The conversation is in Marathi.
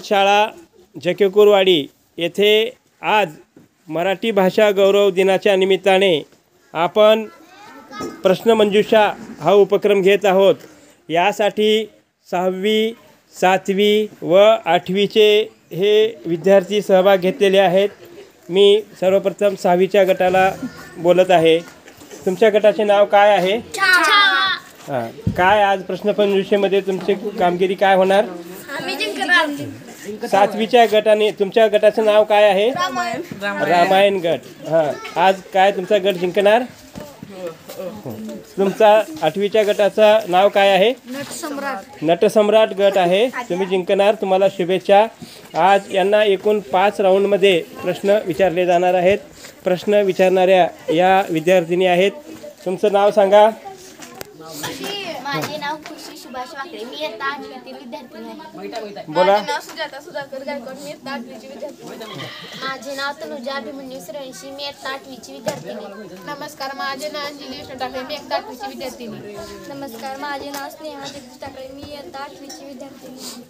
शाळा जकेकुरवाडी येथे आज मराठी भाषा गौरव दिनाच्या निमित्ताने आपण प्रश्नमंजुषा हा उपक्रम घेत आहोत। यासाठी 6वी 7वी व 8वीचे हे विद्यार्थी सहभाग घेतलेले आहेत। मी सर्वप्रथम 6वीच्या गटाला बोलत आहे। तुमच्या गटाचे नाव काय आहे? हां, काय आज प्रश्नमंजुषेमध्ये तुमची कामगिरी काय होणार? 7वीच्या गटाने तुमच्या गटाचं नाव काय आहे? रामायण गट। हां, आज काय तुमचा गट जिंकणार? तुमचा 8वीच्या गटाचं नाव काय आहे? नटसम्राट गट आहे। तुम्ही जिंकणार, तुम्हाला शुभेच्छा। आज यांना एकूण 5 राऊंडमध्ये प्रश्न विचारले जाणार आहेत। प्रश्न विचारणाऱ्या या विद्यार्थिनी आहेत। तुमचं नाव सांगा। माझे नाव खुशी सुभाष वाकडे, मी इयत्ता 8वीतील विद्यार्थी आहे। बोला। माझे नाव सुजाता सुधाकर गायकवाड, मी इयत्ता 8वीची विद्यार्थी आहे। माझे नाव तनुजा अभिमन्यू सुरेशी, मी इयत्ता 8वीची विद्यार्थी आहे। नमस्कार, माझे नाव अंजली विष्णू टाकळे, मी इयत्ता 8वीची विद्यार्थी आहे। नमस्कार, माझे नाव स्नेहा जगदीश टाकळे, मी इयत्ता 8वीची विद्यार्थी आहे।